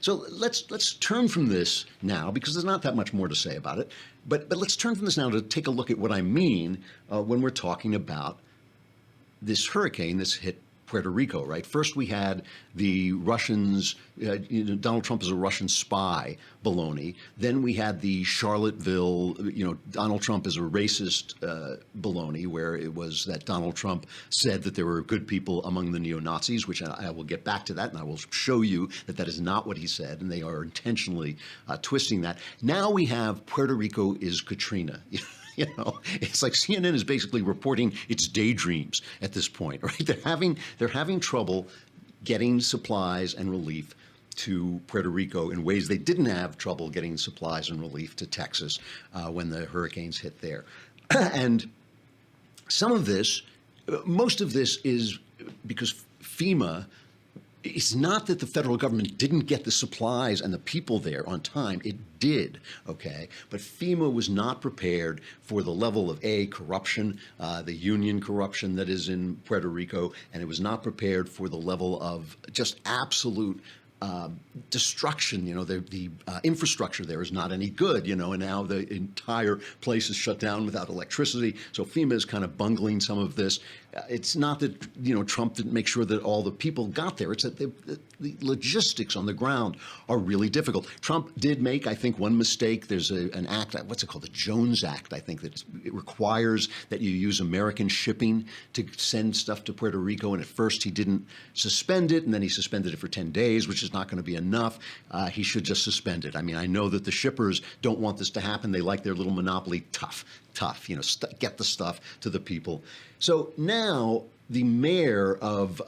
So let's turn from this now, because there's not that much more to say about it. But let's turn from this now to take a look at what I mean when we're talking about this hurricane that's hit Puerto Rico, right? First, we had the Russians, Donald Trump is a Russian spy baloney. Then we had the Charlottesville, Donald Trump is a racist baloney, where it was that Donald Trump said that there were good people among the neo-Nazis, which I will get back to that, and I will show you that that is not what he said, and they are intentionally twisting that. Now we have Puerto Rico is Katrina. It's like CNN is basically reporting its daydreams at this point, right? They're having trouble getting supplies and relief to Puerto Rico in ways they didn't have trouble getting supplies and relief to Texas when the hurricanes hit there. And some of this, most of this is because FEMA. It's not that the federal government didn't get the supplies and the people there on time. It did, okay? But FEMA was not prepared for the level of corruption, the union corruption that is in Puerto Rico, and it was not prepared for the level of just absolute destruction. The infrastructure there is not any good, and now the entire place is shut down without electricity. So FEMA is kind of bungling some of this. It's not that, Trump didn't make sure that all the people got there. It's that the logistics on the ground are really difficult. Trump did make, I think, one mistake. There's an act, what's it called? The Jones Act, I think, that it requires that you use American shipping to send stuff to Puerto Rico. And at first he didn't suspend it, and then he suspended it for 10 days, which is not going to be enough. He should just suspend it. I mean, I know that the shippers don't want this to happen. They like their little monopoly. Tough, get the stuff to the people. So now the mayor of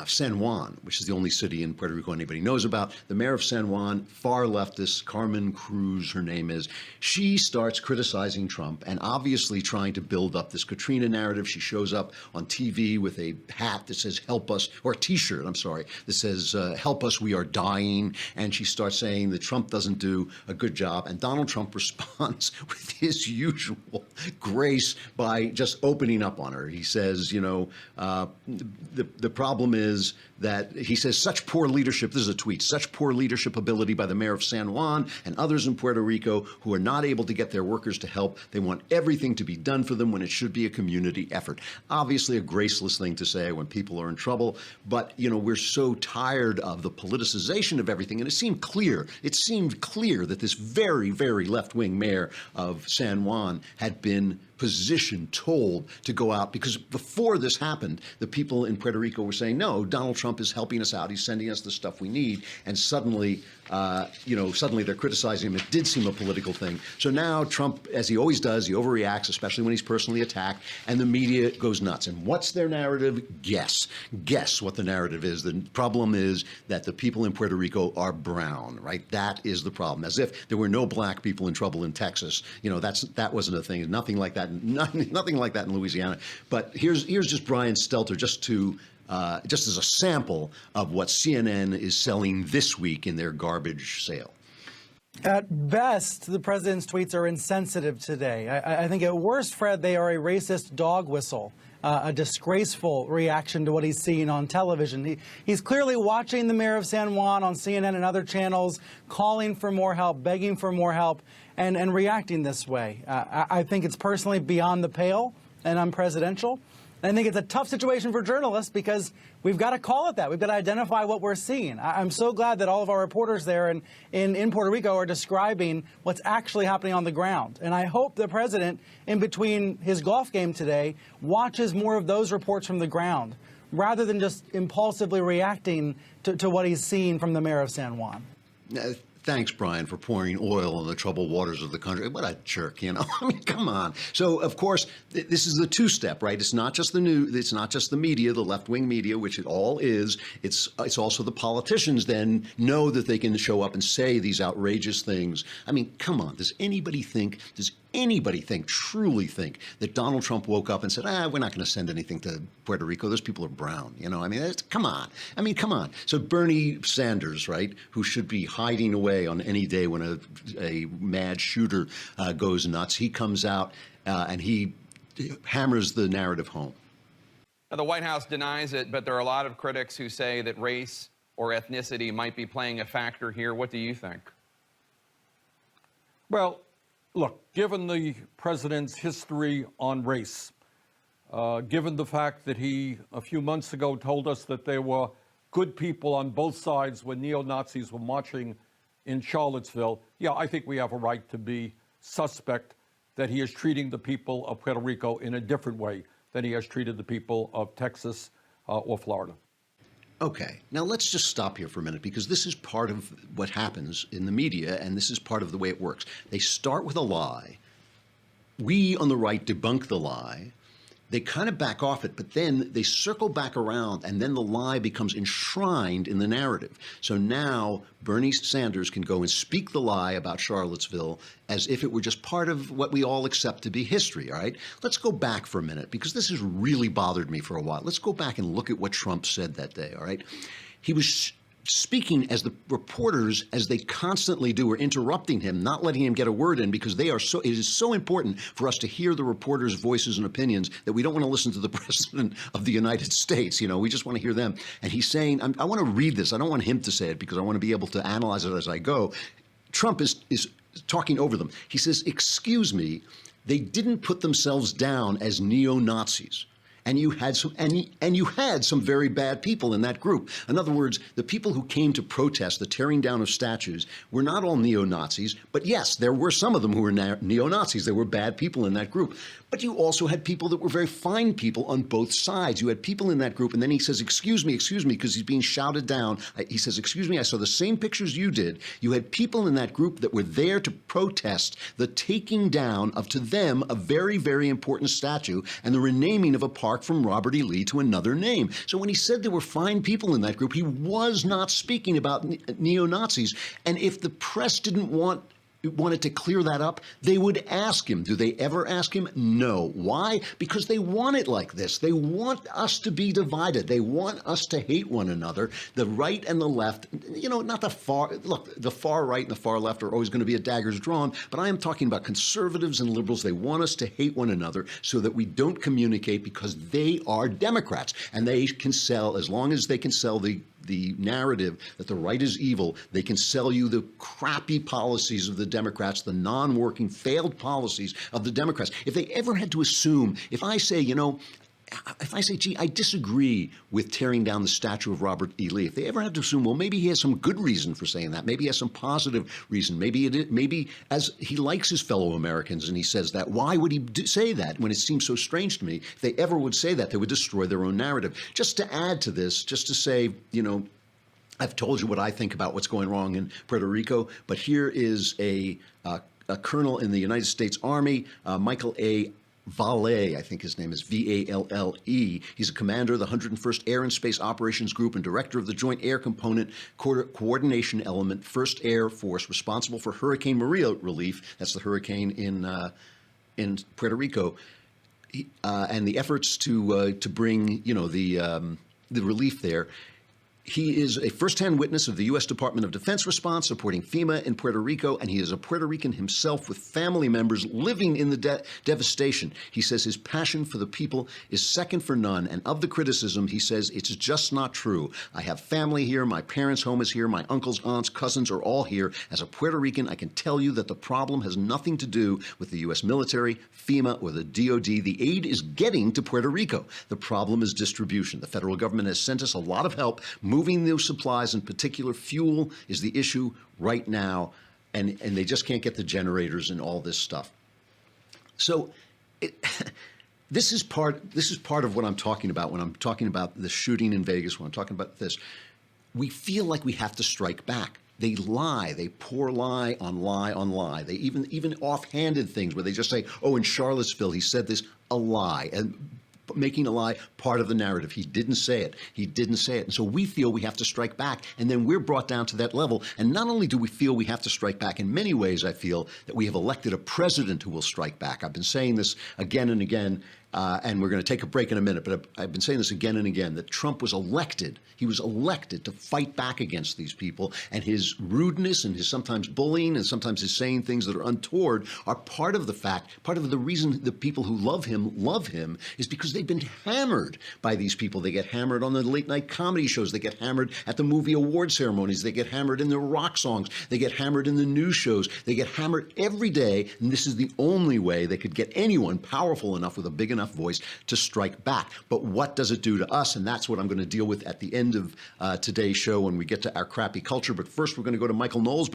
San Juan, which is the only city in Puerto Rico anybody knows about, the mayor of San Juan, far leftist, Carmen Cruz, her name is, she starts criticizing Trump and obviously trying to build up this Katrina narrative. She shows up on TV with a hat that says help us, or a t-shirt, I'm sorry, that says help us, we are dying. And she starts saying that Trump doesn't do a good job. And Donald Trump responds with his usual grace by just opening up on her. He says, the problem is that he says such poor leadership, this is a tweet, such poor leadership ability by the mayor of San Juan and others in Puerto Rico who are not able to get their workers to help. They want everything to be done for them when it should be a community effort. Obviously a graceless thing to say when people are in trouble, but we're so tired of the politicization of everything. And it seemed clear that this very, very left-wing mayor of San Juan had been position told to go out, because before this happened, the people in Puerto Rico were saying, no, Donald Trump is helping us out. He's sending us the stuff we need. And suddenly, suddenly they're criticizing him. It did seem a political thing. So now Trump, as he always does, he overreacts, especially when he's personally attacked, and the media goes nuts. And what's their narrative? Guess what the narrative is. The problem is that the people in Puerto Rico are brown, right? That is the problem. As if there were no black people in trouble in Texas. That wasn't a thing. Nothing like that. Nothing like that in Louisiana. But here's just Brian Stelter, just as a sample of what CNN is selling this week in their garbage sale. At best, the president's tweets are insensitive today. I think at worst, Fred, they are a racist dog whistle, a disgraceful reaction to what he's seeing on television. He's clearly watching the mayor of San Juan on CNN and other channels, calling for more help, begging for more help, and reacting this way. I think it's personally beyond the pale and unpresidential. And I think it's a tough situation for journalists because we've got to call it that. We've got to identify what we're seeing. I'm so glad that all of our reporters there in Puerto Rico are describing what's actually happening on the ground. And I hope the president, in between his golf game today, watches more of those reports from the ground rather than just impulsively reacting to what he's seeing from the mayor of San Juan. Thanks, Brian, for pouring oil on the troubled waters of the country. What a jerk, I mean, come on. So, of course, this is the two-step, right? It's not just the news. It's not just the media, the left-wing media, which it all is. It's also the politicians then know that they can show up and say these outrageous things. I mean, come on. Does anybody truly think that Donald Trump woke up and said, we're not going to send anything to Puerto Rico. Those people are brown. I mean, come on. Come on. So Bernie Sanders, right, who should be hiding away on any day when a mad shooter goes nuts, he comes out and he hammers the narrative home. Now, the White House denies it, but there are a lot of critics who say that race or ethnicity might be playing a factor here. What do you think? Well, look, given the president's history on race, given the fact that he, a few months ago, told us that there were good people on both sides when neo-Nazis were marching in Charlottesville, yeah, I think we have a right to be suspect that he is treating the people of Puerto Rico in a different way than he has treated the people of Texas or Florida. Okay, now let's just stop here for a minute, because this is part of what happens in the media, and this is part of the way it works. They start with a lie. We on the right debunk the lie. They kind of back off it, but then they circle back around, and then the lie becomes enshrined in the narrative. So now Bernie Sanders can go and speak the lie about Charlottesville as if it were just part of what we all accept to be history, all right? Let's go back for a minute, because this has really bothered me for a while. Let's go back and look at what Trump said that day, all right? He was speaking as the reporters, as they constantly do, are interrupting him, not letting him get a word in, because they are so, it is so important for us to hear the reporters' voices and opinions that we don't want to listen to the president of the United States. You know, we just want to hear them. And he's saying, I want to read this. I don't want him to say it, because I want to be able to analyze it as I go. Trump is talking over them. He says, excuse me, they didn't put themselves down as neo-Nazis. And you had some very bad people in that group. In other words, the people who came to protest the tearing down of statues were not all neo-Nazis, but yes, there were some of them who were neo-Nazis. There were bad people in that group. But you also had people that were very fine people on both sides. You had people in that group, and then he says, excuse me, because he's being shouted down. He says, excuse me, I saw the same pictures you did. You had people in that group that were there to protest the taking down of, to them, a very, very important statue and the renaming of a park from Robert E. Lee to another name. So when he said there were fine people in that group, he was not speaking about neo-Nazis. And if the press didn't wanted to clear that up, they would ask him. Do they ever ask him? No. Why? Because they want it like this. They want us to be divided. They want us to hate one another. The right and the left, you know, not the far, look, the far right and the far left are always going to be at daggers drawn, but I am talking about conservatives and liberals. They want us to hate one another so that we don't communicate, because they are Democrats, and they can sell, as long as they can sell the narrative that the right is evil, they can sell you the crappy policies of the Democrats, the non-working, failed policies of the Democrats. If they ever had to assume, if I say, gee, I disagree with tearing down the statue of Robert E. Lee, if they ever had to assume, well, maybe he has some good reason for saying that, maybe he has some positive reason, maybe as he likes his fellow Americans and he says that, why would he say that when it seems so strange to me? If they ever would say that, they would destroy their own narrative. Just to add to this, just to say, I've told you what I think about what's going wrong in Puerto Rico, but here is a colonel in the United States Army, Michael A. Valle, I think his name is V-A-L-L-E. He's a commander of the 101st Air and Space Operations Group and director of the Joint Air Component Coordination Element, 1st Air Force, responsible for Hurricane Maria relief. That's the hurricane in Puerto Rico, and the efforts to bring the relief there. He is a first-hand witness of the U.S. Department of Defense response supporting FEMA in Puerto Rico, and he is a Puerto Rican himself with family members living in the devastation. He says his passion for the people is second for none, and of the criticism, he says, it's just not true. I have family here, my parents' home is here, my uncles, aunts, cousins are all here. As a Puerto Rican, I can tell you that the problem has nothing to do with the U.S. military, FEMA, or the DOD. The aid is getting to Puerto Rico. The problem is distribution. The federal government has sent us a lot of help. Moving those supplies, in particular fuel, is the issue right now, and they just can't get the generators and all this stuff. So this is part of what I'm talking about when I'm talking about the shooting in Vegas, when I'm talking about this. We feel like we have to strike back. They lie. They pour lie on lie on lie. They even offhanded things where they just say, oh, in Charlottesville, he said this, a lie. And making a lie part of the narrative. He didn't say it. He didn't say it. And so we feel we have to strike back, and then we're brought down to that level. And not only do we feel we have to strike back, in many ways I feel that we have elected a president who will strike back. I've been saying this again and again, and we're going to take a break in a minute, but I've been saying this again and again, that Trump was elected. He was elected to fight back against these people, and his rudeness and his sometimes bullying and sometimes his saying things that are untoward are part of the fact, part of the reason the people who love him is because they've been hammered by these people. They get hammered on the late night comedy shows. They get hammered at the movie award ceremonies. They get hammered in the rock songs. They get hammered in the news shows. They get hammered every day, and this is the only way they could get anyone powerful enough with a big enough voice to strike back. But what does it do to us? And that's what I'm going to deal with at the end of today's show when we get to our crappy culture. But first, we're going to go to Michael Knowles.